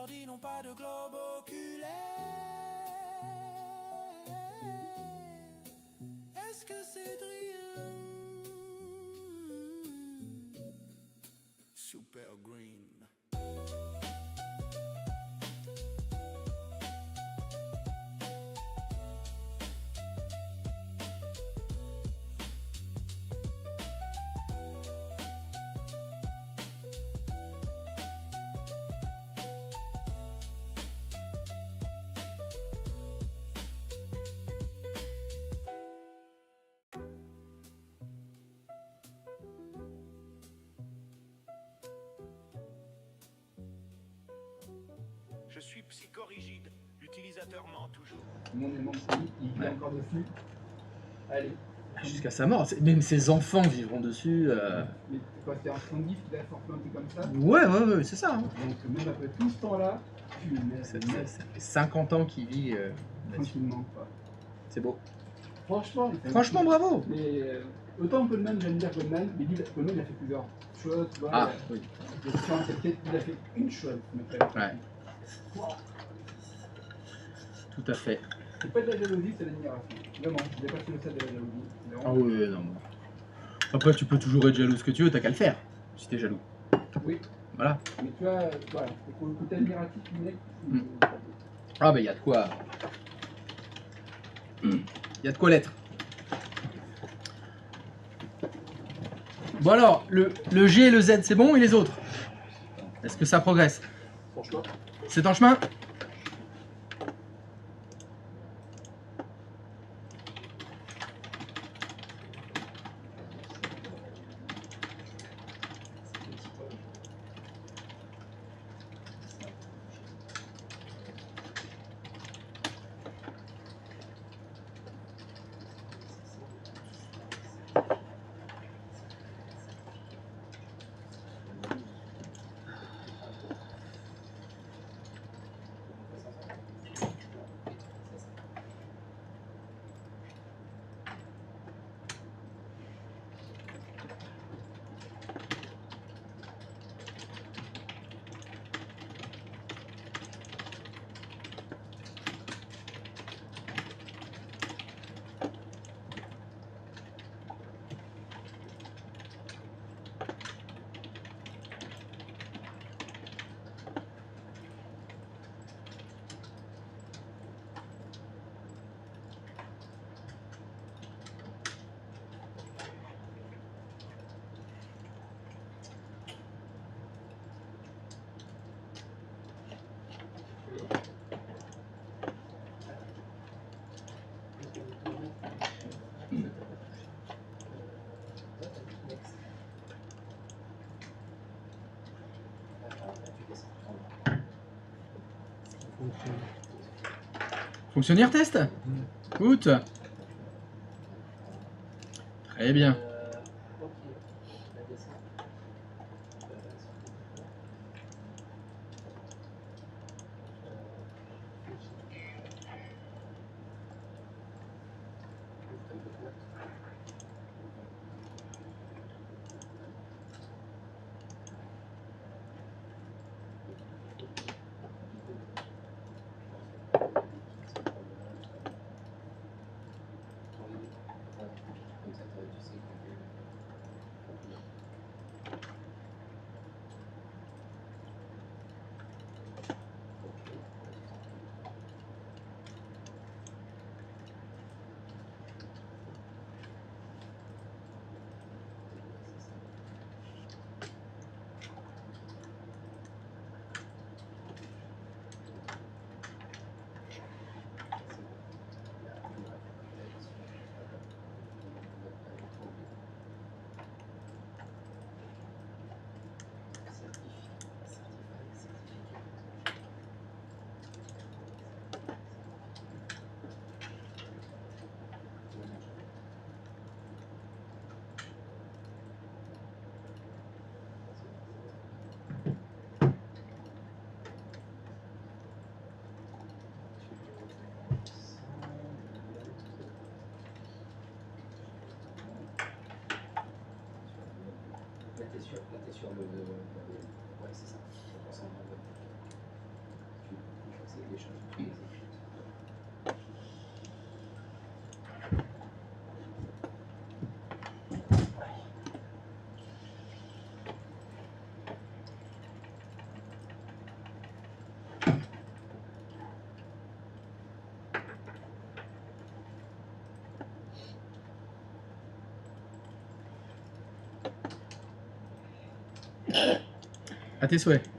sordis n'ont pas de globe oculaire. Est-ce que c'est drill? Super green. Je suis psychorigide. L'utilisateur ment toujours. Mon aimant, il vit encore dessus. Allez. Jusqu'à sa mort. Même ses enfants vivront dessus. Mais quoi, c'est un 70 qu'il a sorti un truc comme ça. Ouais, c'est ça. Hein. Donc même après tout ce temps-là, tu Ça fait 50 ans qu'il vit tranquillement. Quoi. C'est beau. Franchement, Bravo. Mais autant Goldman, j'aime dire Goldman, mais lui, Goldman, il a fait plusieurs choses. Tu vois, Oui. Sur cette quête, il a fait une chose. Ouais. Wow. Tout à fait. C'est pas de la jalousie, c'est de l'admiration. Vraiment, je dépasse le stade de la jalousie. Ah oui, non. Après, tu peux toujours être jaloux ce que tu veux, t'as qu'à le faire, si t'es jaloux. Oui. Voilà. Mais tu vois, voilà, le côté admiratif du mec. Ah, bah, il y a de quoi. Il y a de quoi l'être. Bon, alors, le G et le Z, c'est bon, et les autres? Est-ce que ça progresse? Franchement. C'est en chemin? Fonctionnaire test? Écoute. Très bien. Là, t'es sur le... Ouais, c'est ça. 100% tes souhaits.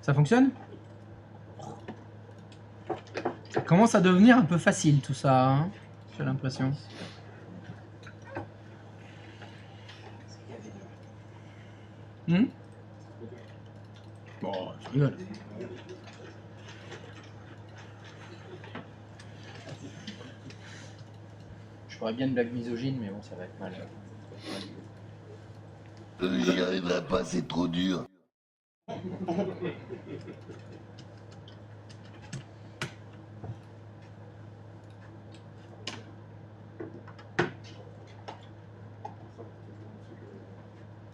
Ça fonctionne? Ça commence à devenir un peu facile tout ça, hein, j'ai l'impression. Bon, je rigole. Je ferais bien une blague misogyne, mais bon, ça va être mal. J'y arriverai pas, c'est trop dur.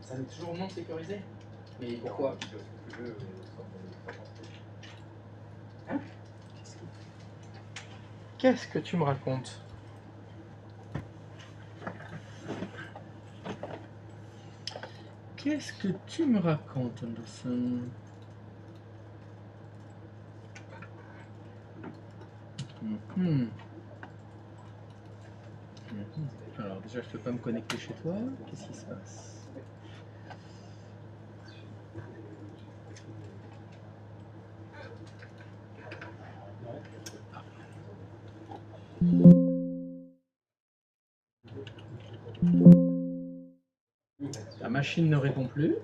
Ça veut toujours non sécurisé? Mais pourquoi? Hein? Qu'est-ce que tu me racontes? Qu'est-ce que tu me racontes, Anderson? Alors déjà, je peux pas me connecter chez toi. Qu'est-ce qui se passe? La machine ne répond plus.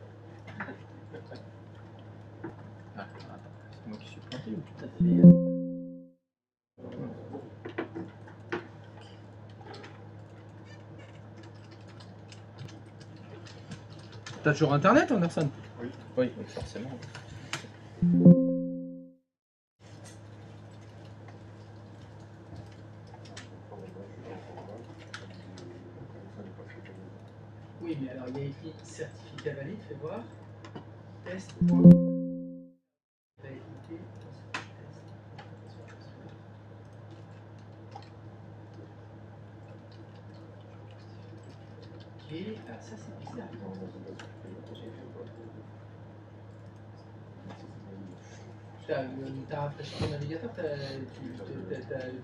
Ah, c'est moi qui suis planté ou tout à fait? T'as toujours internet, Anderson? Oui. Oui, forcément. Oui, mais alors il y a écrit certificat valide, fais voir. Test. Validité. Ok, ah, ça c'est bizarre. T'as rafraîchi ton navigateur, t'as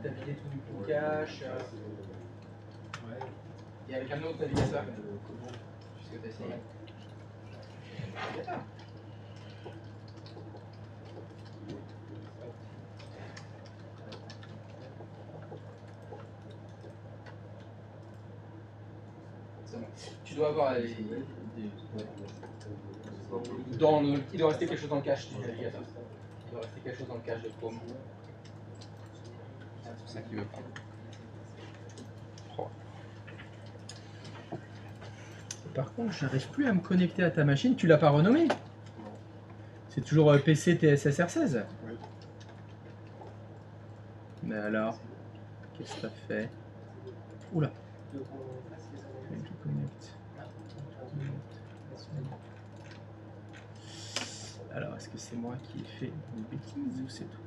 vidé tout du coup cache. Et avec un autre navigateur. Puisque t'as essayé. Navigateur. C'est bon. Tu dois avoir il doit rester quelque chose dans le cache du navigateur. Il doit rester quelque chose dans le cache de Chrome. C'est ça qu'il veut pas. Oh. Par contre, j'arrive plus à me connecter à ta machine. Tu l'as pas renommée? C'est toujours PC TSSR16? Oui. Mais alors, qu'est-ce que t'as fait? Oula. Alors, est-ce que c'est moi qui ai fait une bêtise ou c'est tout?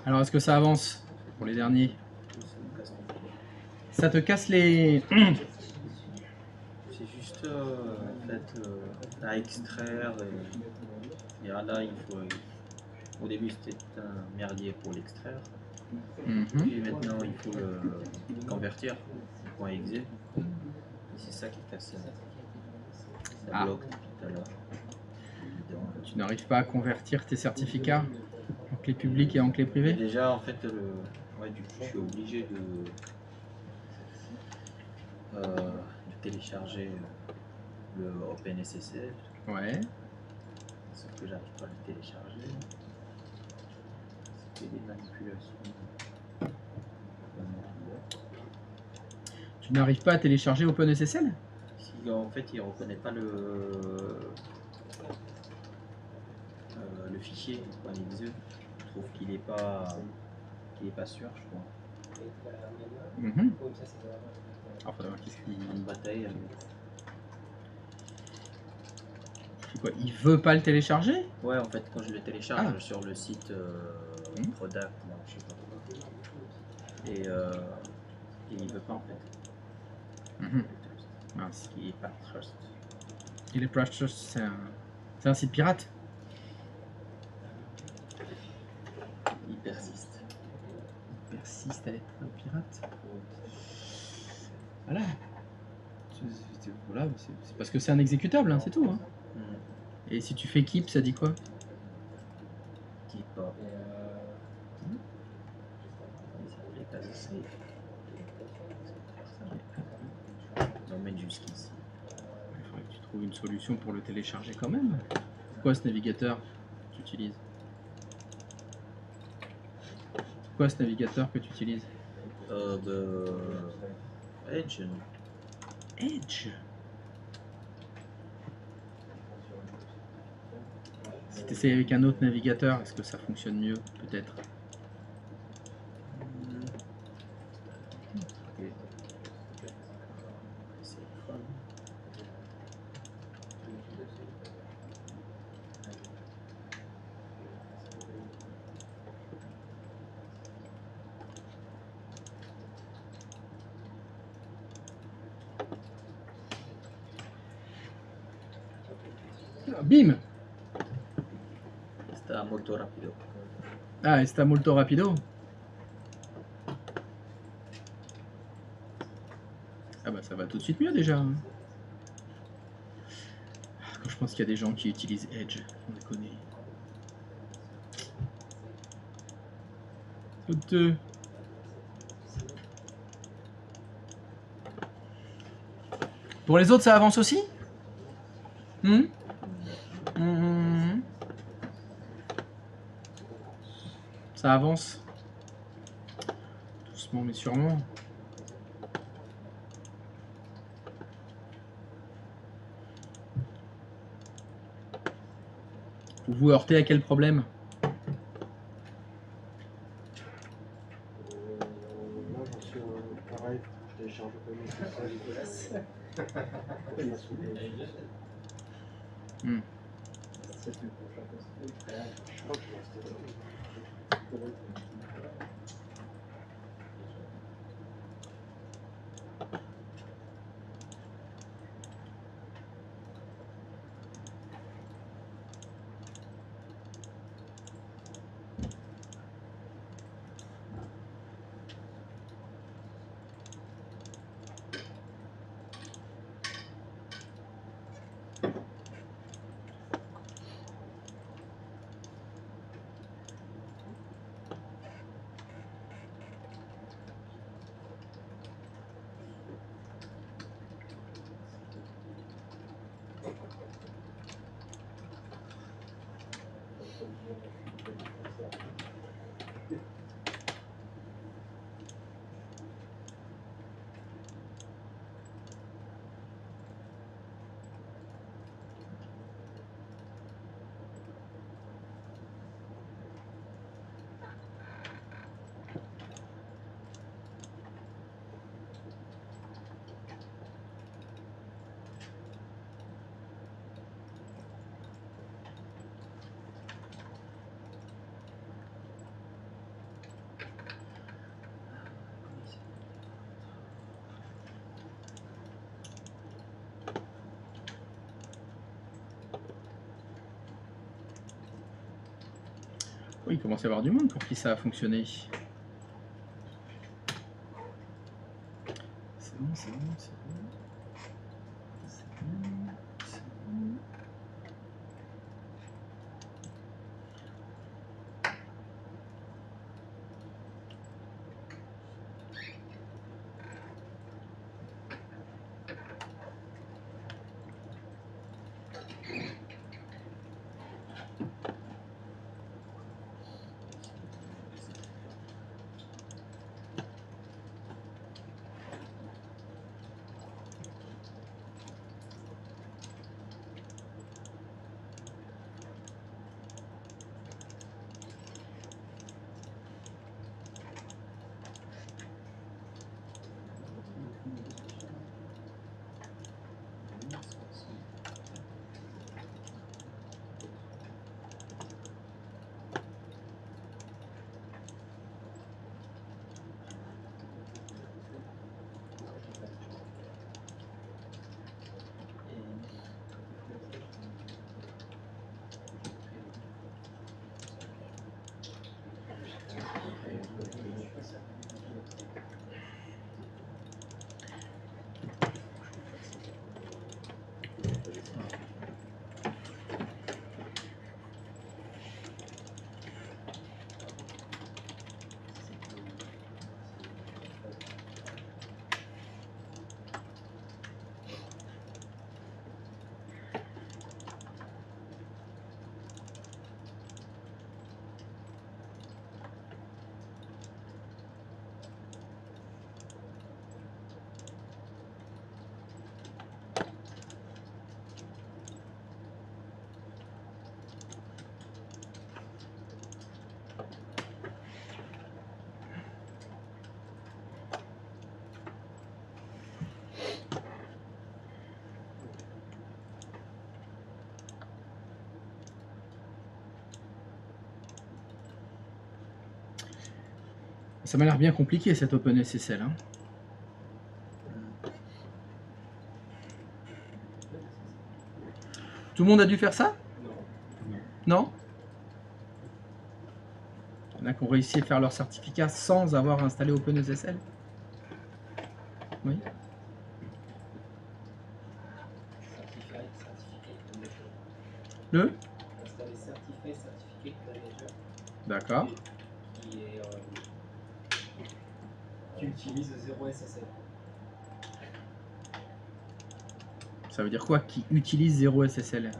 Alors, est-ce que ça avance pour les derniers? Ça te casse les... C'est juste en fait à extraire. Et là, il faut. Au début, c'était un merdier pour l'extraire. Mhm. Puis maintenant, il faut le convertir en point .exe. Et c'est ça qui casse. Ça Ah. bloque tout à l'heure. Tu n'arrives pas à convertir tes certificats en clé publique et en clé Et privée? déjà, en fait, ouais, du coup, je suis obligé de télécharger le OpenSSL. Ouais. Sauf que j'arrive pas à le télécharger. C'est des manipulations. Tu n'arrives pas à télécharger OpenSSL? Si, en fait, il reconnaît pas le fichier .exe. Je trouve qu'il est pas sûr, je crois. Mhm. Alors, faudrait voir qu'est-ce qu'il Une bataille avec... fait quoi? Il veut pas le télécharger? Ouais, en fait, quand je le télécharge Ah. sur le site Product, là, je sais pas quoi. Et il veut pas en fait. Mhm. Mince. Il est pas trust. Il est Trust, c'est un site pirate? Il persiste. Il persiste à être pirate. Voilà. Voilà, c'est parce que c'est un exécutable, hein, c'est tout. Hein. Et si tu fais keep, ça dit quoi? Qui pas. Ça fait pas essayer. On met jusqu'ici. Il faudrait que tu trouves une solution pour le télécharger quand même. C'est quoi ce navigateur que tu utilises? C'est quoi ce navigateur que tu utilises? Edge. Edge. Si tu essayes avec un autre navigateur, est-ce que ça fonctionne mieux? Peut-être. C'est Chrome. Bim! Sta molto rapido. Ah, está molto rapido. Ah bah ça va tout de suite mieux déjà. Hein. Quand je pense qu'il y a des gens qui utilisent Edge, on les connaît. Honteux. Pour les autres, ça avance aussi? Ça avance. Doucement mais sûrement. Vous vous heurtez à quel problème? Moi, j'en suis pareil, je télécharge pas mes ça. Il m'a saoulé. Je crois que je vais rester là. Oui, il commence à y avoir du monde pour qui ça a fonctionné. C'est bon, c'est bon, c'est bon. C'est bon, c'est bon. Ça m'a l'air bien compliqué cet OpenSSL. Hein. Tout le monde a dû faire ça? Non? Il y en a qui ont réussi à faire leur certificat sans avoir installé OpenSSL? Oui. Le? Installer Certificate Manager. D'accord. Qui est, qui utilise 0SSL. Ça veut dire quoi qui utilise 0SSL?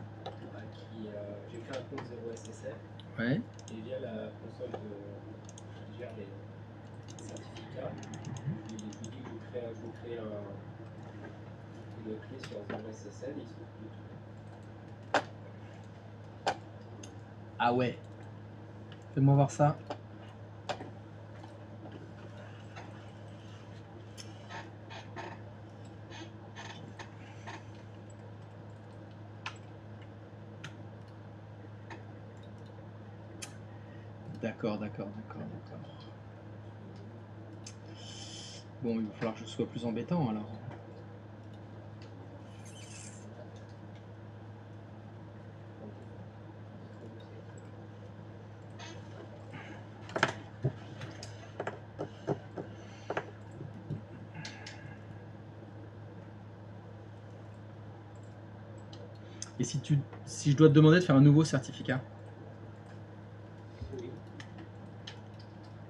J'ai fait un compte 0SSL Ouais. et via la console qui gère les certificats, je lui dis que je vous crée une clé sur 0SSL et il s'occupe de tout. Ah ouais. Fais-moi voir ça. D'accord. Bon, il va falloir que je sois plus embêtant alors. Et si je dois te demander de faire un nouveau certificat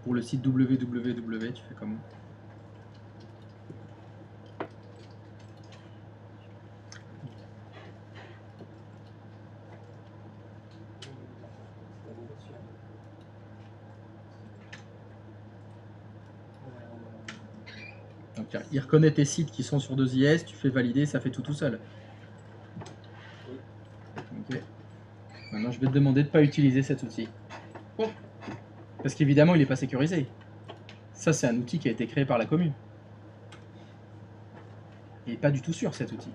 pour le site www, tu fais comment? Donc, il reconnaît tes sites qui sont sur 2IS, tu fais valider, ça fait tout seul. Ok. Maintenant, je vais te demander de ne pas utiliser cet outil. Parce qu'évidemment, il n'est pas sécurisé. Ça, c'est un outil qui a été créé par la commune. Il n'est pas du tout sûr, cet outil.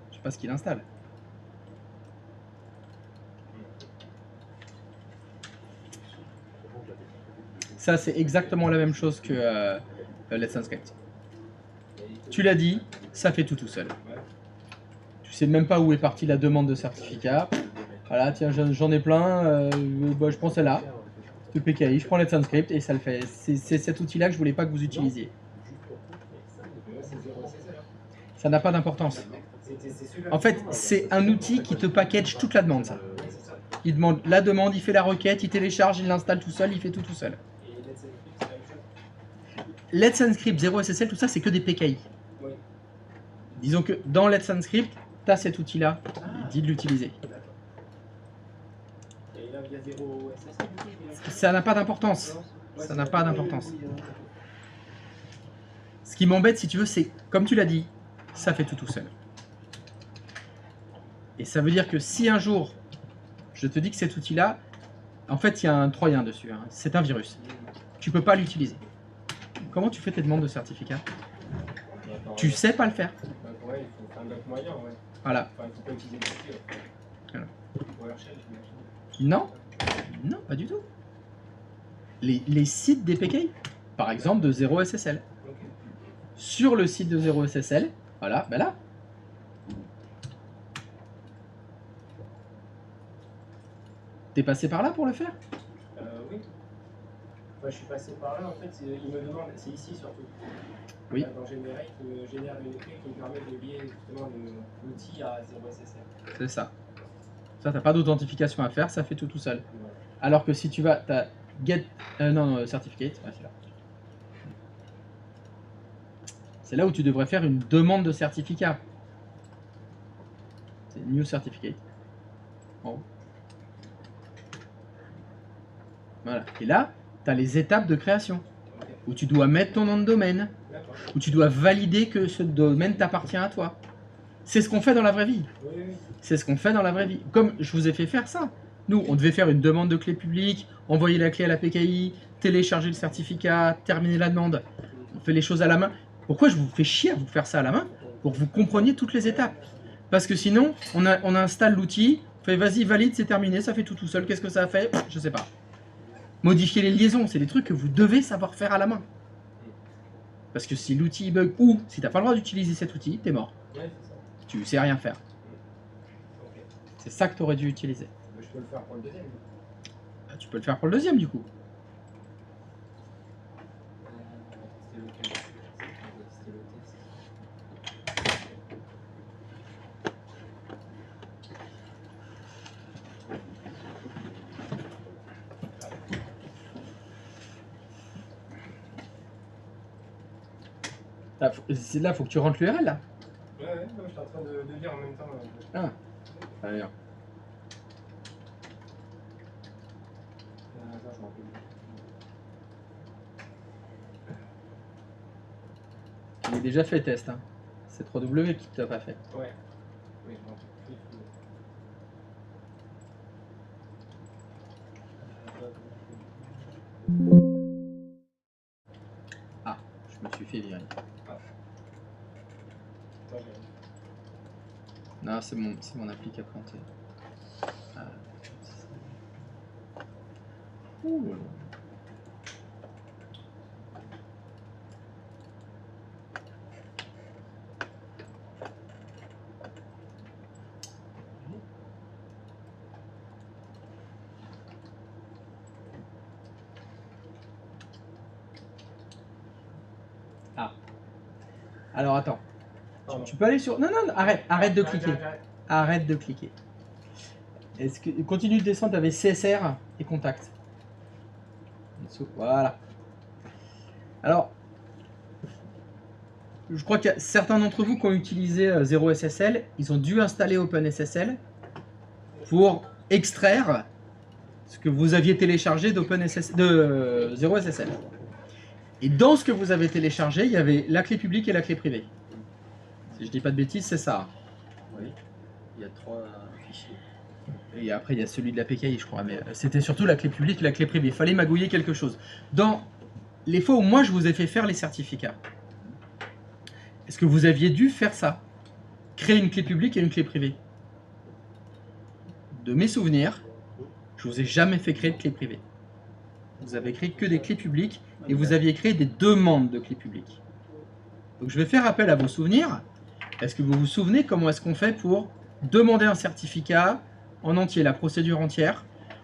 Je ne sais pas ce qu'il installe. Ça, c'est exactement la même chose que Let's Inscript. Tu l'as dit, ça fait tout seul. Tu sais même pas où est partie la demande de certificat. Voilà, tiens, j'en ai plein, bah, je pense à là. de PKI, je prends Let's Encrypt et ça le fait. C'est cet outil-là que je voulais pas que vous utilisiez. Là, c'est 0 SSL. Ça n'a pas d'importance. C'est celui-là. En fait, c'est un outil qui te package toute la demande, ça. C'est ça. Il demande la demande, il fait la requête, il télécharge, il l'installe tout seul, il fait tout seul. Et Let's Encrypt, c'est la même chose. Let's Encrypt, 0SSL, tout ça, c'est que des PKI. Oui. Disons que dans Let's Encrypt, tu as cet outil-là, dit de l'utiliser. Et là, il y a 0 SSL. Ça n'a pas d'importance. Ça n'a pas d'importance. Ce qui m'embête, si tu veux, c'est, comme tu l'as dit, ça fait tout seul. Et ça veut dire que si un jour, je te dis que cet outil-là, en fait, il y a un troyen dessus. Hein. C'est un virus. Tu peux pas l'utiliser. Comment tu fais tes demandes de certificat? Tu sais pas le faire. Ouais, il faut faire un autre moyen, ouais. Voilà. Enfin, il faut pas utiliser le outil, ouais. Voilà. PowerShell, j'imagine. Non, non, pas du tout. Les sites des PKI, par exemple de 0SSL. Ok. Sur le site de 0SSL, voilà, ben là. T'es passé par là pour le faire? Oui. Moi, je suis passé par là, en fait, il me demande, c'est ici surtout. Oui. Là, dans Generate, génère une clé qui me permet de lier justement l'outil à 0SSL. C'est ça. Ça, t'as pas d'authentification à faire, ça fait tout seul. Voilà. Alors que si tu vas, t'as get, non, certificate, ouais, c'est là. C'est là où tu devrais faire une demande de certificat. C'est new certificate. En haut. Voilà. Et là, tu as les étapes de création. Ok. Où tu dois mettre ton nom de domaine. D'accord. Où tu dois valider que ce domaine t'appartient à toi. C'est ce qu'on fait dans la vraie vie. Oui, oui. C'est ce qu'on fait dans la vraie vie. Comme je vous ai fait faire ça. Nous, on devait faire une demande de clé publique, envoyer la clé à la PKI, télécharger le certificat, terminer la demande. On fait les choses à la main. Pourquoi je vous fais chier à vous faire ça à la main? Pour que vous compreniez toutes les étapes. Parce que sinon, on installe l'outil, on fait vas-y, valide, c'est terminé, ça fait tout seul. Qu'est-ce que ça a fait? Je sais pas. Modifier les liaisons, c'est des trucs que vous devez savoir faire à la main. Parce que si l'outil bug ou si t'as pas le droit d'utiliser cet outil, t'es mort. Ouais, c'est ça. Tu sais rien faire. Ok. C'est ça que tu aurais dû utiliser. Je peux le faire pour le deuxième. Bah, tu peux le faire pour le deuxième du coup. C'était lequel? C'était le test. Là, faut que tu rentres l'URL là. Ouais, non, je suis en train de lire en même temps. Ah, allez. Attends, je m'en rappelle plus. Il est déjà fait test. Hein. C'est 3W qui t'a pas fait. Ouais. Oui, je m'en rappelle plus. Ah, je me suis fait virer. Attends, Non, c'est mon appli qui a planté. Ah, ouh. Ah. Alors attends. Tu peux aller sur... Non, non, arrête de cliquer. Arrête de cliquer. Est-ce que... Continue de descendre, tu avais CSR et contact. Voilà. Alors, je crois qu'il y a certains d'entre vous qui ont utilisé 0SSL, ils ont dû installer OpenSSL pour extraire ce que vous aviez téléchargé de 0SSL. Et dans ce que vous avez téléchargé, il y avait la clé publique et la clé privée. Si je dis pas de bêtises, c'est ça. Oui, il y a 3 fichiers. Et après, il y a celui de la PKI, je crois. Mais c'était surtout la clé publique et la clé privée. Il fallait magouiller quelque chose. Dans les fois où moi, je vous ai fait faire les certificats, est-ce que vous aviez dû faire ça? Créer une clé publique et une clé privée? De mes souvenirs, je vous ai jamais fait créer de clé privée. Vous avez créé que des clés publiques et vous aviez créé des demandes de clés publiques. Donc je vais faire appel à vos souvenirs. Est-ce que vous vous souvenez comment est-ce qu'on fait pour demander un certificat en entier, la procédure entière?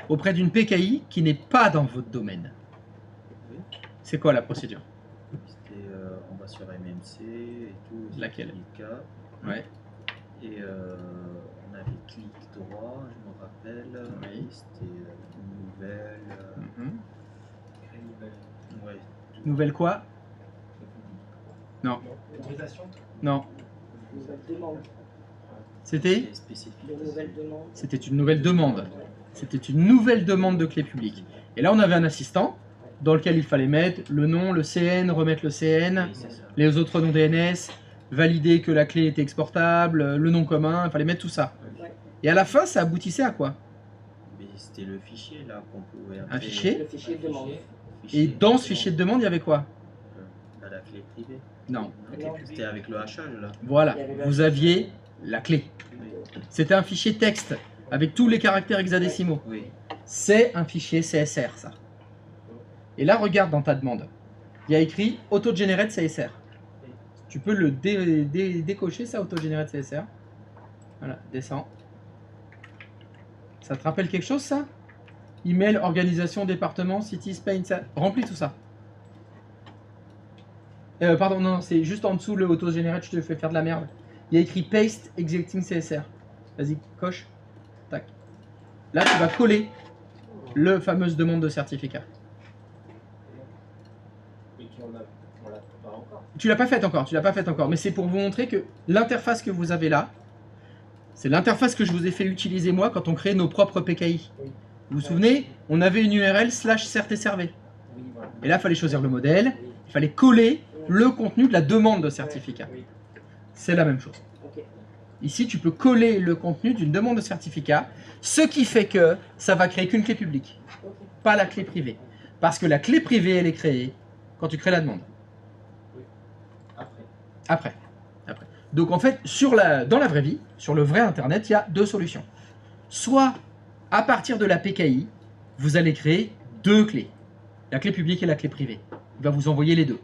auprès d'une PKI qui n'est pas dans votre domaine. Oui. C'est quoi la procédure? C'était, on va sur MMC et tout. Laquelle? certificat. Ouais. Et on avait clic droit, je me rappelle. Oui. C'était une nouvelle. Mhm. Ouais. Nouvelle quoi? Non. Autorisation. Non. Nouvelle demande. C'était C'est spécifique. De nouvelles demandes. C'était une nouvelle demande. C'était une nouvelle demande de clé publique. Et là, on avait un assistant dans lequel il fallait mettre le nom, le CN, remettre le CN, Oui, c'est ça. les autres noms DNS, valider que la clé était exportable, le nom commun, il fallait mettre tout ça. Ouais. Et à la fin, ça aboutissait à quoi? Mais c'était le fichier là qu'on pouvait. Un fichier. Le fichier de demande. Et dans ce fichier de demande, il y avait quoi? À la clé privée. Non. La clé privée. C'était avec le hachage là. Voilà, vous aviez la clé. Oui. C'était un fichier texte avec tous les caractères hexadécimaux. Oui. C'est un fichier CSR, ça. Et là, regarde dans ta demande. Il y a écrit auto-generate CSR. Tu peux le décocher, ça, auto-generate CSR. Voilà, descends. Ça te rappelle quelque chose, ça? Email, organisation, département, city, Spain, ça. Remplis tout ça. Pardon, non, c'est juste en dessous le auto-generate, je te fais faire de la merde. Il y a écrit paste existing CSR. Vas-y, coche. Tac. Là, tu vas coller le fameuse demande de certificat. Mais on l'a pas encore. Tu l'as pas faite encore, mais c'est pour vous montrer que l'interface que vous avez là, c'est l'interface que je vous ai fait utiliser moi quand on crée nos propres PKI. Oui. Vous vous souvenez, on avait une URL /CertSRV. Oui, voilà. Et là, il fallait choisir le modèle, Oui. il fallait coller le contenu de la demande de certificat. Oui. C'est la même chose. Ok. Ici, tu peux coller le contenu d'une demande de certificat, ce qui fait que ça va créer qu'une clé publique, Ok. pas la clé privée. Parce que la clé privée, elle est créée quand tu crées la demande. Après. Après. Donc en fait, dans la vraie vie, sur le vrai Internet, il y a deux solutions. Soit, à partir de la PKI, vous allez créer deux clés. La clé publique et la clé privée. Il va vous envoyer les deux.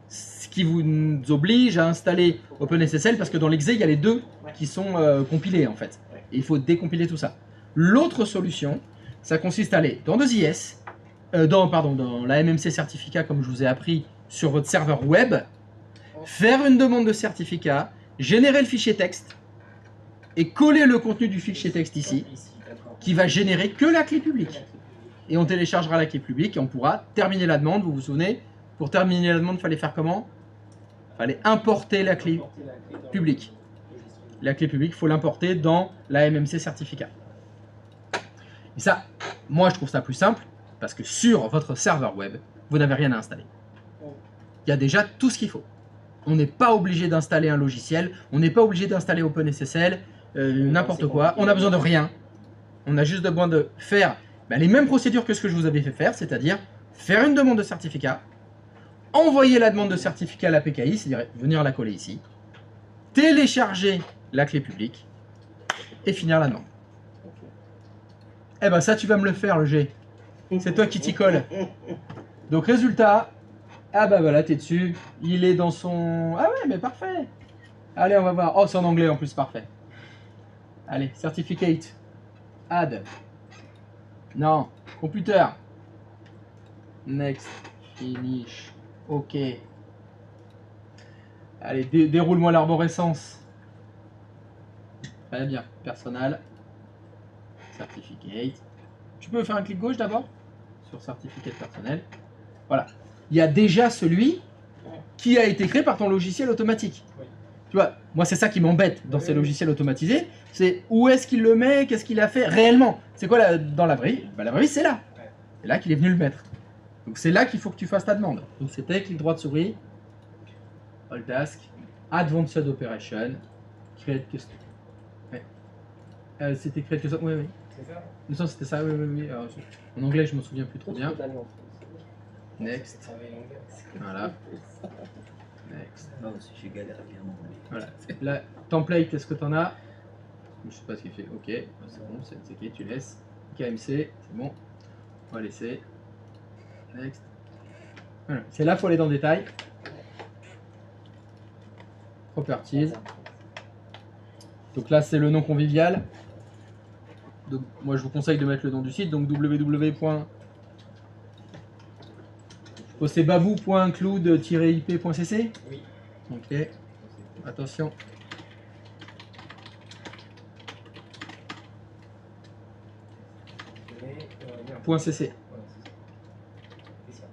Ce qui vous oblige à installer OpenSSL, parce que dans l'exé, il y a les deux qui sont compilés en fait. Et il faut décompiler tout ça. L'autre solution, ça consiste à aller dans 2IS, dans la MMC certificat, comme je vous ai appris, sur votre serveur web, faire une demande de certificat, générer le fichier texte et coller le contenu du fichier texte ici, Ici, d'accord. qui va générer que la clé publique. Et on téléchargera la clé publique et on pourra terminer la demande. Vous vous souvenez, pour terminer la demande, il fallait faire comment? Il fallait importer la clé Importer la clé dans publique. le logiciel. La clé publique, il faut l'importer dans la MMC certificat. Et ça, moi je trouve ça plus simple, parce que sur votre serveur web, vous n'avez rien à installer. Il y a déjà tout ce qu'il faut. On n'est pas obligé d'installer un logiciel, on n'est pas obligé d'installer OpenSSL, n'importe quoi, on n'a besoin de rien. On a juste besoin de faire les mêmes procédures que ce que je vous avais fait faire, c'est-à-dire faire une demande de certificat, envoyer la demande de certificat à la PKI, c'est-à-dire venir la coller ici, télécharger la clé publique et finir la demande. Eh ben ça tu vas me le faire le G. C'est toi qui t'y colle. Donc résultat, ah bah voilà t'es dessus, il est dans son... Ah ouais mais parfait. Allez on va voir, oh c'est en anglais en plus, parfait. Allez, certificate, add, non, computer, next, finish, ok. Allez, déroule-moi l'arborescence. Très bien, personal, certificate. Tu peux faire un clic gauche d'abord sur certificate personnel. Voilà. Il y a déjà celui qui a été créé par ton logiciel automatique. Oui. Tu vois, moi c'est ça qui m'embête dans ces logiciels automatisés, c'est où est-ce qu'il le met, qu'est-ce qu'il a fait réellement. C'est quoi dans la vraie vie? La vraie vie c'est là. C'est là qu'il est venu le mettre. Donc c'est là qu'il faut que tu fasses ta demande. Donc c'était clic droit de souris, all task, advanced operation, create custom. Ouais. C'était create custom, oui. C'est ça? Il me semble que c'était ça, oui. Alors, en anglais je me souviens plus trop bien. Next. Travail l'anglais. Voilà. Next. Non, si je galère bien en anglais. Voilà. La template, est-ce que tu en as? Je sais pas ce qu'il fait. Ok, c'est bon, c'est ok, tu laisses. KMC, c'est bon. On va laisser. Next. Voilà. C'est là, il faut aller dans le détail. Properties. Donc là, c'est le nom convivial. Donc, moi, je vous conseille de mettre le nom du site, donc www. Oh, c'est babou.cloud-ip.cc. Oui. Ok, attention. .cc. Voilà, c'est ça. C'est ça.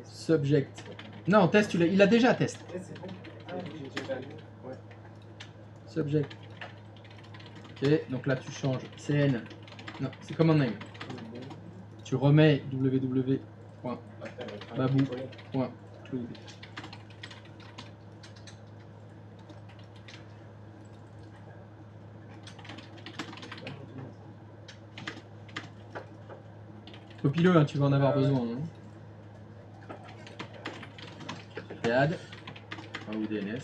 Subject. Non, test, il a déjà test. C'est bon. Ah, j'ai déjà lu. Ouais. Subject. Ok, donc là tu changes CN. Non, c'est command name. Tu remets www.babou.cloud. Copie-le, hein, tu vas en avoir besoin. Hein. Add. Ou DNS.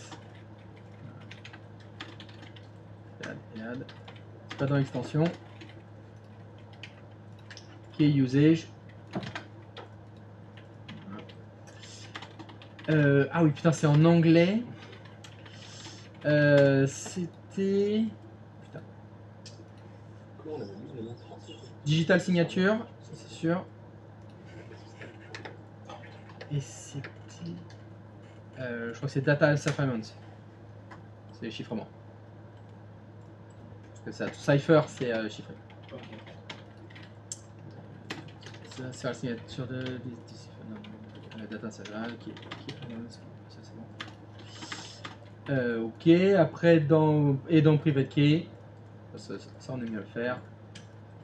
Add. C'est pas dans l'extension. Key usage. Ah oui, putain, c'est en anglais. C'était. Putain. Comment on avait mis le nom français? Digital signature, ça c'est sûr. Et c'était. Je crois que c'est Data Assignment. C'est les chiffrements. Parce que ça, Cypher, c'est chiffré. Ok. Ça, c'est la signature de. La data assignment, ça c'est bon. Ok, après dans private key, ça on aime bien le faire.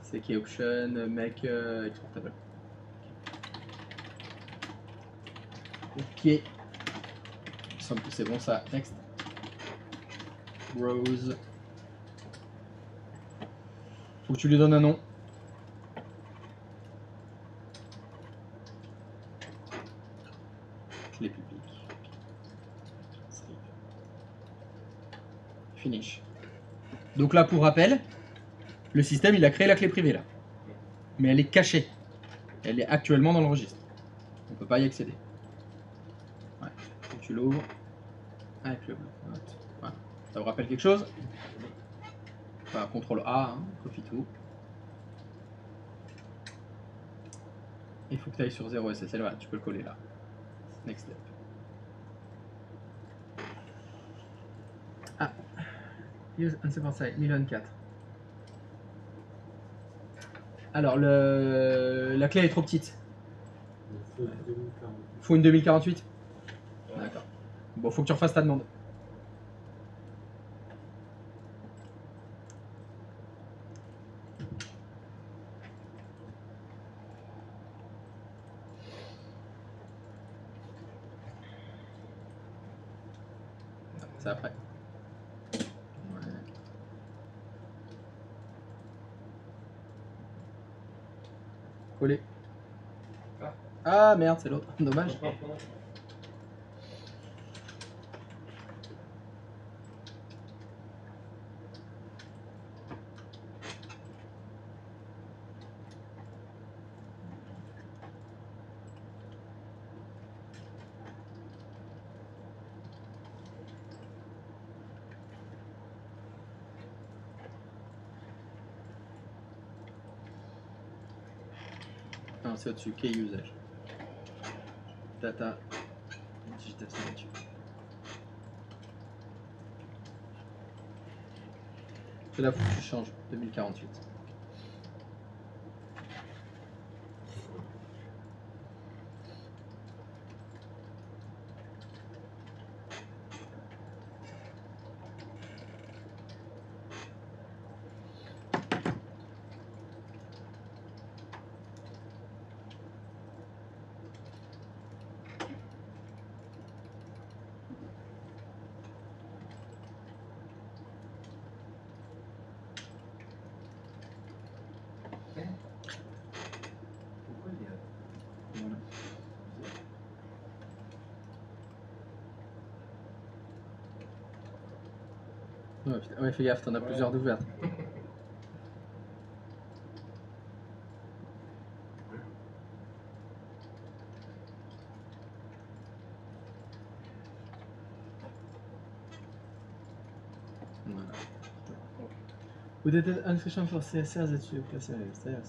C'est key option, make exportable. Ok. C'est bon ça. Next. Rose. Faut que tu lui donnes un nom. Clé publique. Save. Finish. Donc là, pour rappel, le système il a créé la clé privée là. Mais elle est cachée. Elle est actuellement dans le registre. On ne peut pas y accéder. Ouais. Donc tu l'ouvres avec le bloc-notes. Voilà. Ça vous rappelle quelque chose? Enfin, CTRL A, hein, copie tout. Il faut que tu ailles sur 0 SSL, voilà, tu peux le coller là. Next step. Ah, use unsupported site, 1004. Alors, la clé est trop petite. Il faut 2040. Faut une 2048. D'accord. Bon, faut que tu refasses ta demande. C'est après. Ouais. Coller. Ah merde, c'est l'autre. Dommage. Non, c'est au-dessus. Key usage. Data. Digital signature. C'est là où tu changes. 2048. Pourquoi il est là? Voilà. Ouais, putain, ouais, fais gaffe, t'en as plusieurs d'ouvertes. Voilà. Peut-être inscription for CSR, that you place ça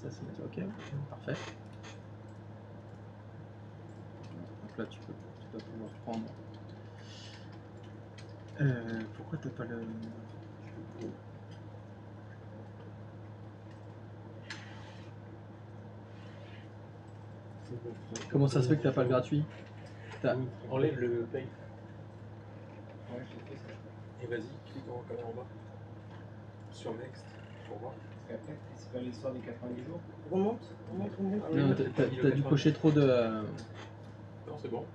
c'est ok, parfait. Donc là tu dois pouvoir prendre. Pourquoi t'as pas le. Comment ça se fait que t'as pas le gratuit? Enlève le pay. Ouais, j'ai fait ça. Et vas-y, clique en bas. Sur Next, pour voir. Parce qu'après, c'est pas l'histoire des 90 jours. Remonte. Non, t'as dû cocher trop de. Non, c'est bon.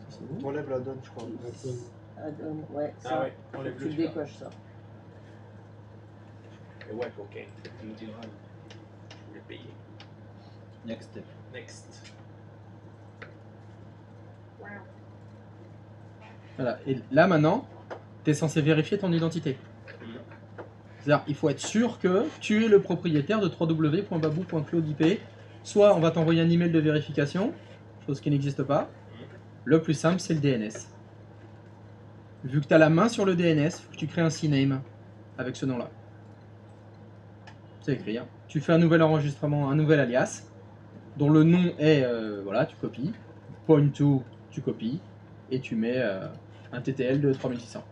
C'est bon. Enlève la donne, je crois. Ouais, ça. Ah ouais, enlève Tu le le celui-là. décoches ça. Et ouais, ok. Tu me diras. Je voulais payer. Next step. Next. Voilà, et là maintenant, tu es censé vérifier ton identité. C'est-à-dire, il faut être sûr que tu es le propriétaire de www.babou.cloudip. Soit on va t'envoyer un email de vérification, chose qui n'existe pas. Le plus simple, c'est le DNS. Vu que tu as la main sur le DNS, il faut que tu crées un CNAME avec ce nom-là. C'est écrit. Hein. Tu fais un nouvel enregistrement, un nouvel alias, dont le nom est, voilà, tu copies. Point2, tu copies. Et tu mets un TTL de 3600.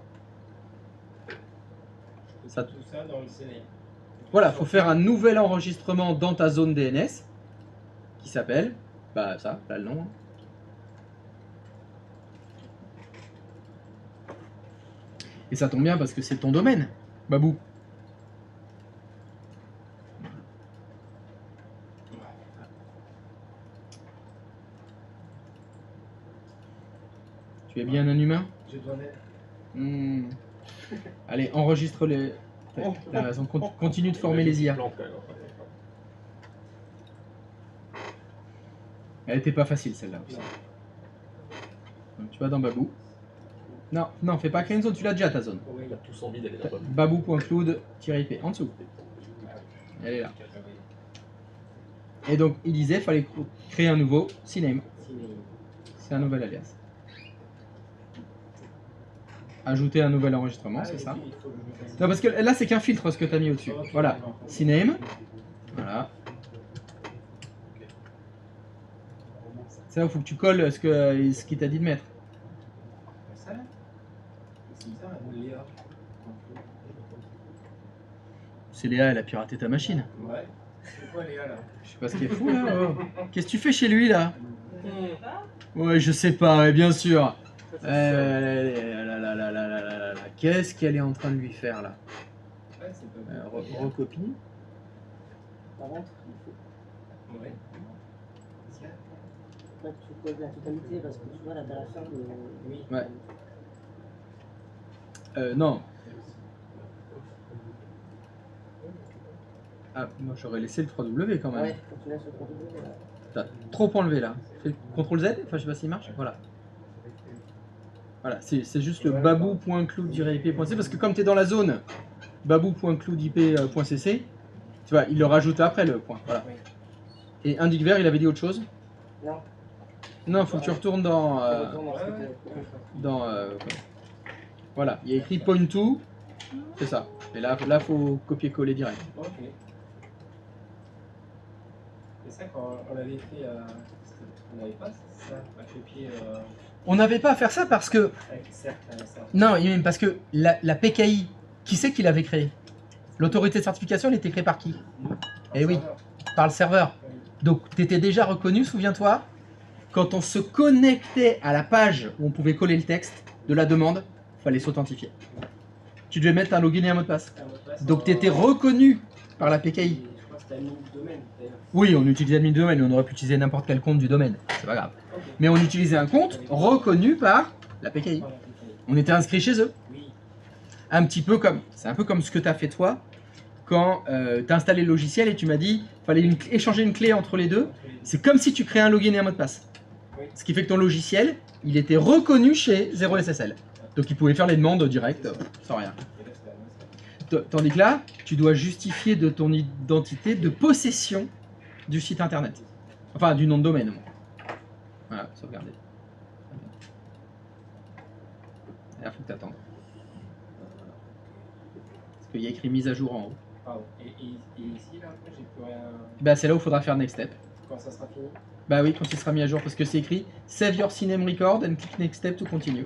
Ça, Tout ça dans le CNI. voilà, il faut faire un nouvel enregistrement dans ta zone DNS qui s'appelle, bah ça, là le nom. Hein. Et ça tombe bien parce que c'est ton domaine, Babou. Tu es bien un humain? Je dois mettre. Allez, enregistre les... T'as raison, continue de former les IA. Plante, quand même. Elle était pas facile celle-là aussi. Donc tu vas dans Babou. Non, non, fais pas créer une zone, tu l'as déjà ta zone. Oui, Il a tout son vide, elle est dans Babou.cloud-ip, en dessous. Elle est là. Et donc il disait fallait créer un nouveau CNAME. C'est un nouvel alias. Ajouter un nouvel enregistrement, c'est ça. Non, parce que là c'est qu'un filtre ce que tu as mis au-dessus. Ok, Voilà, d'accord. CNAME. Voilà. Ça, il faut que tu colles ce qu'il t'a dit de mettre. Ça là. C'est ça, Léa. C'est Léa, elle a piraté ta machine. Ouais. C'est quoi Léa là? Je sais pas ce qui est fou là. Oh. Qu'est-ce que tu fais chez lui là? Ouais, je sais pas, ouais, bien sûr. Qu'est-ce qu'elle est en train de lui faire là? Ouais, c'est pas Recopie. Par contre, il faut Ouais. pas que tu colles la totalité parce que tu vois là, à la fin de. Oui. Ouais. Non. Ah, moi j'aurais laissé le 3W quand même. Ouais, quand tu laisses le produit. T'as trop enlevé là. Fais CTRL Z, enfin je sais pas s'il marche. Voilà. Voilà, c'est juste le babou.cloud-ip.cc parce que comme tu es dans la zone babou.cloudip.cc, tu vois, il le rajoute après le point. Voilà. Et Indique Vert, il avait dit autre chose? Non. Non, faut que tu retournes dans. Dans Voilà, il y a écrit point2, c'est ça. Et là faut copier-coller direct. Ok. C'est ça quand on l'avait fait. On n'avait pas ça à copier On n'avait pas à faire ça parce que. avec certes. Non, parce que la PKI, qui c'est qui l'avait créée? L'autorité de certification, elle était créée par qui? Eh oui, par le serveur. Donc tu étais déjà reconnu, souviens-toi, quand on se connectait à la page où on pouvait coller le texte de la demande, il fallait s'authentifier. Tu devais mettre un login et un mot de passe. Donc tu étais reconnu par la PKI. Je crois que c'était admin du domaine d'ailleurs. Oui, on utilisait admin du domaine, on aurait pu utiliser n'importe quel compte du domaine, c'est pas grave. Ok. Mais on utilisait un compte reconnu par la PKI. Voilà, ok. On était inscrit chez eux. Oui. Un petit peu comme, c'est un peu comme ce que tu as fait toi quand tu as installé le logiciel et tu m'as dit fallait échanger une clé entre les deux. C'est comme si tu créais un login et un mot de passe. Oui. Ce qui fait que ton logiciel, il était reconnu chez 0SSL. Donc il pouvait faire les demandes direct, sans rien. Tandis que là, tu dois justifier de ton identité de possession du site internet. Enfin, du nom de domaine. Voilà, sauvegarder. Et là, il faut que tu attendes. Parce qu'il y a écrit mise à jour en haut. Pardon. Et ici, là, après, j'ai plus rien. Bah c'est là où il faudra faire next step. Quand ça sera fini? Bah oui, quand il sera mis à jour, parce que c'est écrit Save your Cinem record and click next step to continue.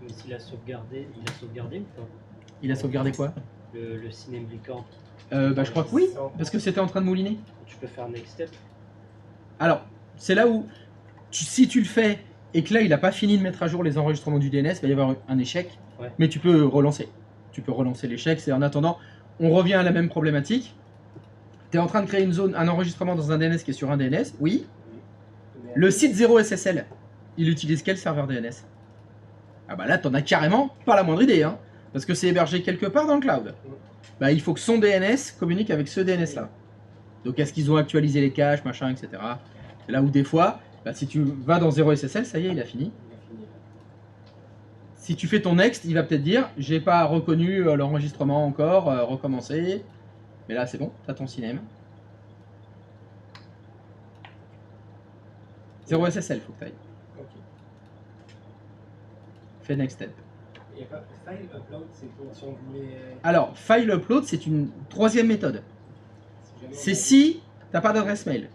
Mais s'il a sauvegardé, il a sauvegardé ou pas? Il a sauvegardé quoi? Le Cinem Record. Bah je crois que oui, parce que c'était en train de mouliner. Tu peux faire next step. Alors, c'est là où, si tu le fais et que là il n'a pas fini de mettre à jour les enregistrements du DNS, il va y avoir un échec, Ouais. mais tu peux relancer. Tu peux relancer l'échec, c'est en attendant, on revient à la même problématique. Tu es en train de créer une zone, un enregistrement dans un DNS qui est sur un DNS, oui. Le site 0SSL, il utilise quel serveur DNS? Ah bah là, t'en as carrément pas la moindre idée, hein, parce que c'est hébergé quelque part dans le cloud. Bah il faut que son DNS communique avec ce DNS là. Donc est-ce qu'ils ont actualisé les caches, machin, etc. C'est là où des fois, bah, si tu vas dans 0SSL, ça y est, il a fini. Si tu fais ton next, il va peut-être dire j'ai pas reconnu l'enregistrement encore, recommencer. Mais là c'est bon, t'as ton Cinem. 0SSL, faut que t'ailles. Ok. Fais next step. Et pas file upload, c'est pour si on voulait. Alors, file upload, c'est une troisième méthode. C'est si t'as pas d'adresse mail.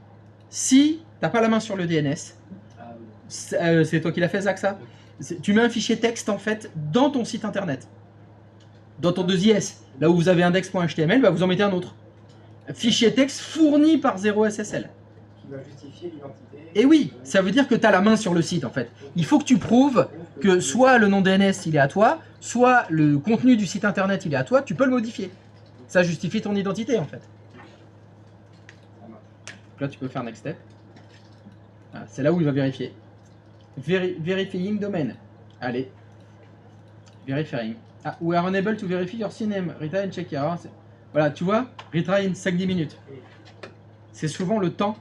Si t'as pas la main sur le DNS. Ah oui. C'est toi qui l'as fait, Zach, ça? Tu mets un fichier texte en fait dans ton site internet. Dans ton 2IS. Là où vous avez index.html, bah, vous en mettez un autre. Fichier texte fourni par 0SSL. Qui va justifier l'identité. Et oui, ça veut dire que tu as la main sur le site en fait. Il faut que tu prouves que soit le nom DNS il est à toi, soit le contenu du site internet il est à toi, tu peux le modifier. Ça justifie ton identité en fait. Donc là tu peux faire next step. Voilà, c'est là où il va vérifier. Verifying domain. Allez. Verifying. Ah, we are unable to verify your CNAME. Retry and check here. Voilà, tu vois, retry in 5-10 minutes. C'est souvent le temps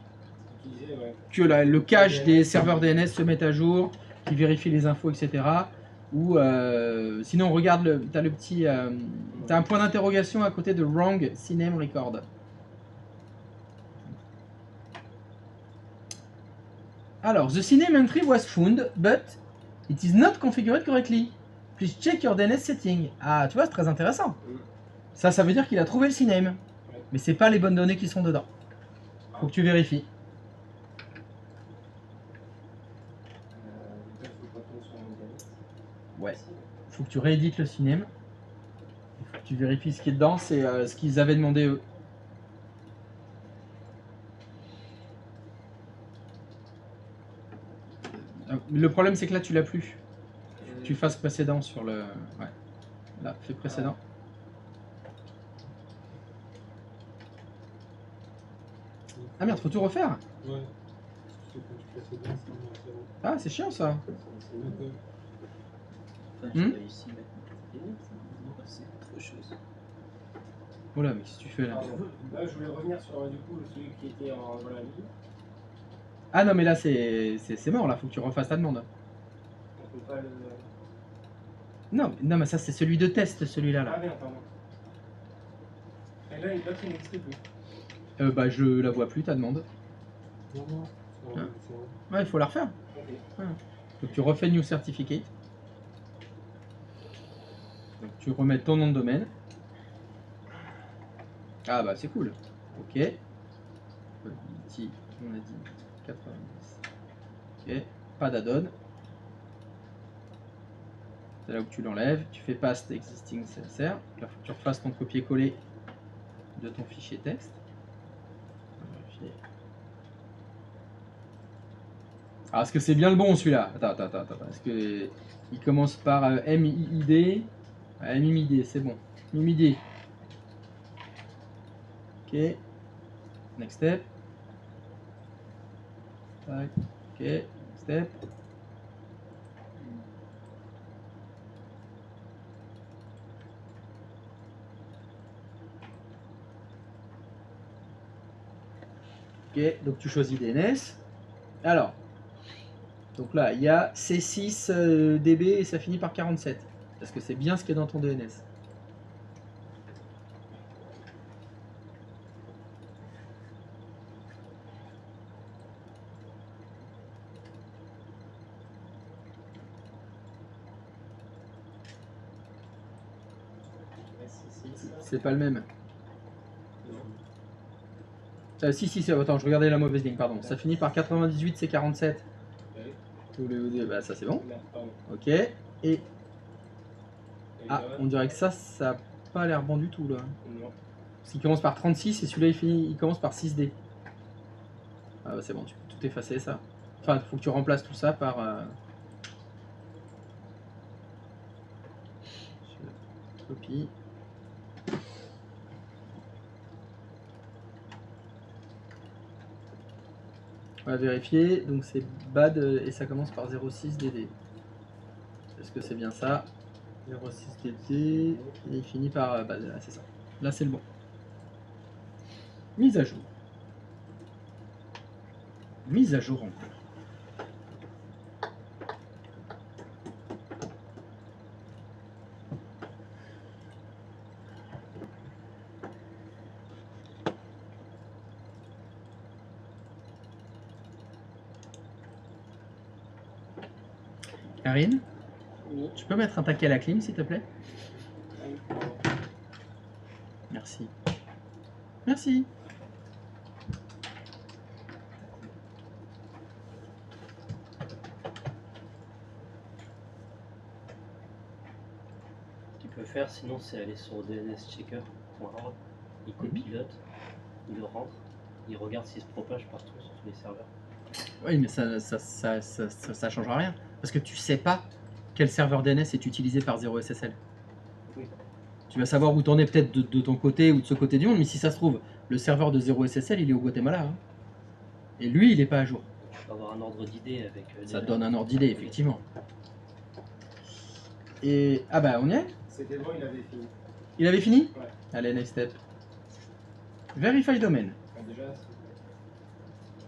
que le cache des serveurs DNS se mette à jour, qui vérifie les infos, etc. Ou sinon, regarde, t'as le petit, t'as un point d'interrogation à côté de wrong CNAME record. Alors, the CNAME entry was found, but it is not configured correctly. Please check your DNS setting. Ah, tu vois, c'est très intéressant. Ça veut dire qu'il a trouvé le CNAME. Mais c'est pas les bonnes données qui sont dedans. Faut que tu vérifies. Ouais. Faut que tu réédites le CNAME. Il faut que tu vérifies ce qui est dedans. C'est ce qu'ils avaient demandé eux. Le problème c'est que là tu l'as plus. Tu fasses précédent sur le... Ouais. Là, fais précédent. Ah merde, faut tout refaire. Ouais. Ah, c'est chiant ça. Voilà, mais qu'est-ce que tu fais là? Là, je voulais revenir sur du coup celui qui était dans la ligne. Ah non, mais là c'est mort, là, faut que tu refasses ta demande. On peut pas le. Non, mais ça c'est celui de test, celui-là. Là. Ah merde, pardon. Et là, l'autre il n'existe plus. Bah, je la vois plus ta demande. Non, non. Ah. Ouais, il faut la refaire. Ok. Ah. Donc tu refais New Certificate. Donc tu remets ton nom de domaine. Ah bah c'est cool. Ok. Ici, on a dit 90. Ok. Pas d'add-on. C'est là où tu l'enlèves. Tu fais paste existing CSR. Là, faut que tu refasses ton copier-coller de ton fichier texte. Ah, est-ce que c'est bien le bon celui-là? Attends. Est-ce que il commence par MID? MID, c'est bon. MID. Ok. Next step. Tac. Ok. Next step. Ok, donc tu choisis DNS. Alors, donc là, il y a C6 DB et ça finit par 47. Parce que c'est bien ce qui est dans ton DNS. C'est pas le même. Si, attends, je regardais la mauvaise ligne, pardon. Ça finit par 98, c'est 47. Bah ça c'est bon. Ok. Et... Ah, on dirait que ça a pas l'air bon du tout là. Parce qu'il commence par 36 et celui-là il commence par 6D. Ah bah c'est bon, tu peux tout effacer ça. Enfin, il faut que tu remplaces tout ça par... Copie. On va vérifier, donc c'est bad et ça commence par 06DD. Est-ce que c'est bien ça? 06DD et il finit par bad, là c'est ça. Là c'est le bon. Mise à jour. Mise à jour encore. Karine, Oui. tu peux mettre un taquet à la clim s'il te plaît? Oui. Merci. Merci. Tu peux faire, sinon c'est aller sur dnschecker.org, il copilote, il le rentre, il regarde s'il se propage partout sur tous les serveurs. Oui, mais ça changera rien. Parce que tu sais pas quel serveur DNS est utilisé par 0SSL. Oui. Tu vas savoir où t'en es peut-être de ton côté ou de ce côté du monde, mais si ça se trouve, le serveur de 0SSL il est au Guatemala. Hein. Et lui, il est pas à jour. Tu peux avoir un ordre d'idée avec... Ça te donne un ordre d'idée, effectivement. Et... Ah bah, on y est? C'était bon, il avait fini. Il avait fini? Ouais. Allez, next step. Verify domain. Enfin, déjà,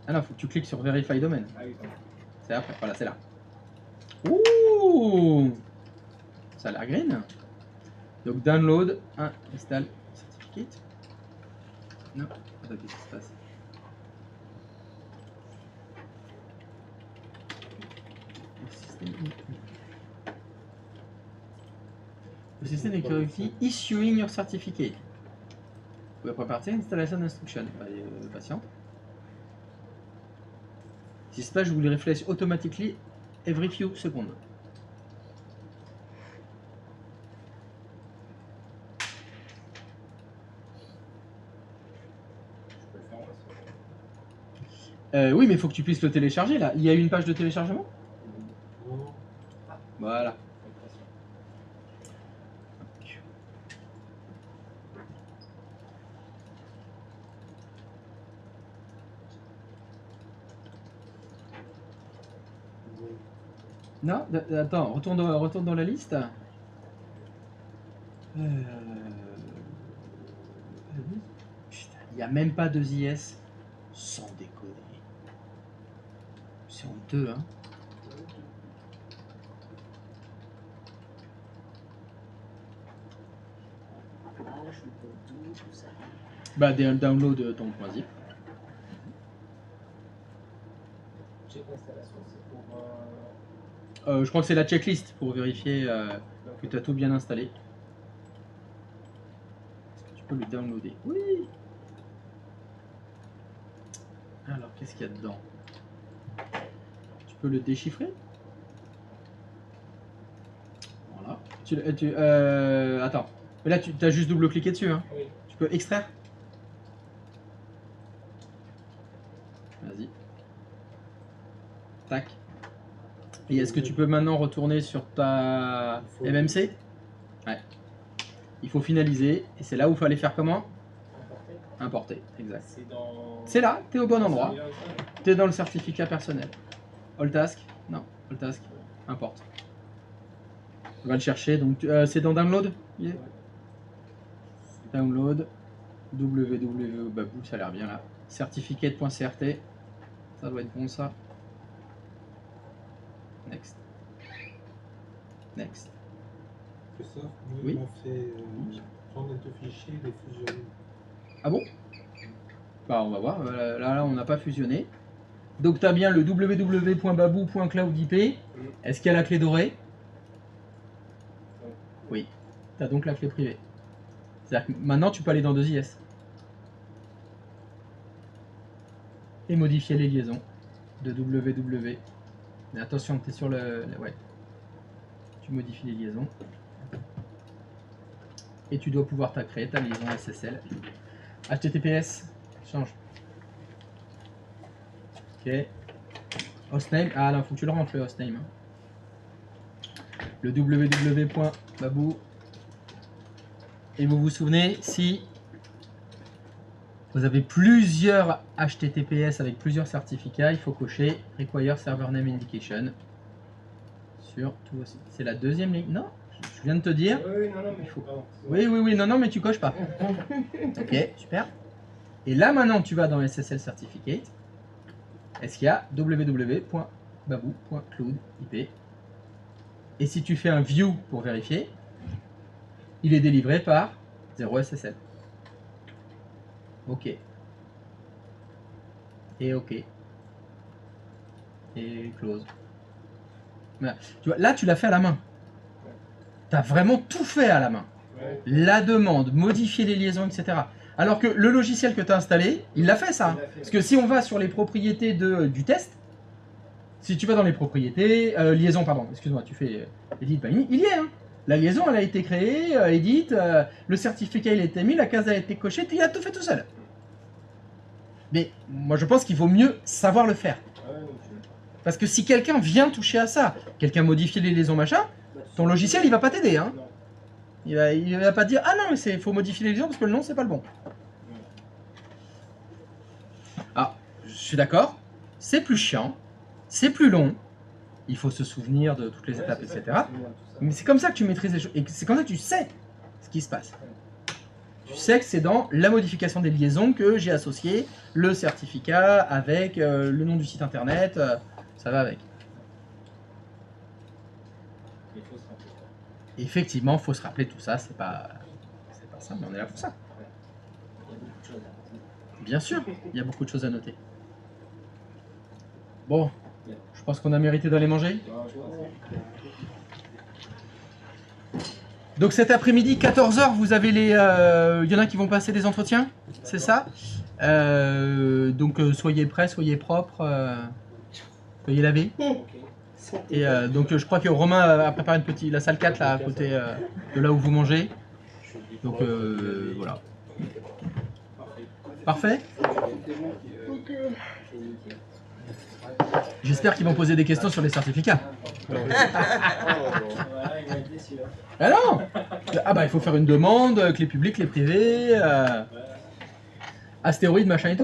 Ah non, faut que tu cliques sur Verify domain. ah oui, pardon. C'est après, voilà, c'est là. Ouh! Ça a l'air green. Donc download, install certificate. Non, attends, qu'est-ce qui se passe? Le système est correctly issuing your certificate. We are preparing installation instruction. Patient. This page will refresh automatically every few seconds. Je peux le faire moi, ça. Oui, mais il faut que tu puisses le télécharger là. Il y a une page de téléchargement? Non. Voilà. Non, attends, retourne dans la liste. Putain, il n'y a même pas 2 IS. Sans déconner. C'est honteux, hein. Tout ça. Bah, download ton .zip. Check l'installation, c'est pour... Je crois que c'est la checklist pour vérifier que tu as tout bien installé. Est-ce que tu peux le downloader? Oui. Alors, qu'est-ce qu'il y a dedans? Tu peux le déchiffrer? Voilà. Attends. Mais là, tu as juste double-cliqué dessus. Hein. Oui. Tu peux extraire? Vas-y. Tac. Et est-ce que tu peux maintenant retourner sur ta MMC? Ouais. Il faut finaliser. Et c'est là où il fallait faire comment? Importer, exact. C'est dans... C'est là, t'es au bon endroit. C'est là, ça. T'es dans le certificat personnel. All task? Non, all task. Importe. On va le chercher. Donc, c'est dans download? Yeah. Download. Babou, ça a l'air bien là. Certificate.crt. Ça doit être bon ça. Next. Next. Christophe, moi, Oui. ils m'ont fait prendre les deux fichiers et les fusionner. Ah bon? Bah on va voir, là on n'a pas fusionné. Donc tu as bien le www.babou.cloudip. Est-ce qu'il y a la clé dorée? Oui. Tu as donc la clé privée. C'est-à-dire que maintenant, tu peux aller dans 2IS. Et modifier les liaisons de www. Mais attention, tu es sur le... Ouais. Tu modifies les liaisons. Et tu dois pouvoir créer ta liaison SSL. HTTPS, change. Ok. Hostname, ah là, faut que tu le rentres le hostname. Le www.babou. Et vous vous souvenez, si vous avez plusieurs HTTPS avec plusieurs certificats, il faut cocher Require Server Name Indication sur tout aussi. C'est la deuxième ligne. Non, je viens de te dire. Oui, non, non, mais il faut. Oui, non, mais tu coches pas. Ok, super. Et là maintenant, tu vas dans SSL Certificate. Est-ce qu'il y a www.babou.cloud IP. Et si tu fais un view pour vérifier, il est délivré par 0SSL. Ok. Et ok. Et close. Voilà. Tu vois, là, tu l'as fait à la main. Tu as vraiment tout fait à la main. Ouais. La demande, modifier les liaisons, etc. Alors que le logiciel que tu as installé, il l'a fait ça. Parce que si on va sur les propriétés du test, si tu vas dans les propriétés, liaison, pardon, excuse-moi, tu fais edit by, il y est. Hein. La liaison, elle a été créée, edit, le certificat, il a été mis, la case a été cochée, il a tout fait tout seul. Mais moi, je pense qu'il vaut mieux savoir le faire. Parce que si quelqu'un vient toucher à ça, quelqu'un modifie les liaisons, machin, ton logiciel, il va pas t'aider. Hein. Il va pas dire, ah non, mais faut modifier les liaisons parce que le nom, c'est pas le bon. Ah, je suis d'accord, c'est plus chiant, c'est plus long, il faut se souvenir de toutes les étapes, etc. Mais c'est comme ça que tu maîtrises les choses, et c'est comme ça que tu sais ce qui se passe. Tu sais que c'est dans la modification des liaisons que j'ai associé le certificat avec le nom du site internet, ça va avec. Effectivement, il faut se rappeler tout ça, c'est pas simple, mais on est là pour ça. Bien sûr, il y a beaucoup de choses à noter. Bon, je pense qu'on a mérité d'aller manger. Donc cet après-midi, 14 h, vous avez les... Il y en a qui vont passer des entretiens, c'est ça? Donc soyez prêts, soyez propres, soyez lavés. Et donc je crois que Romain a préparé la salle 4 là, à côté de là où vous mangez. Donc voilà. Parfait. J'espère qu'ils vont poser des questions sur les certificats. Ah non. Ah bah il faut faire une demande, clé publique, clé privée, astéroïde, machin et tout.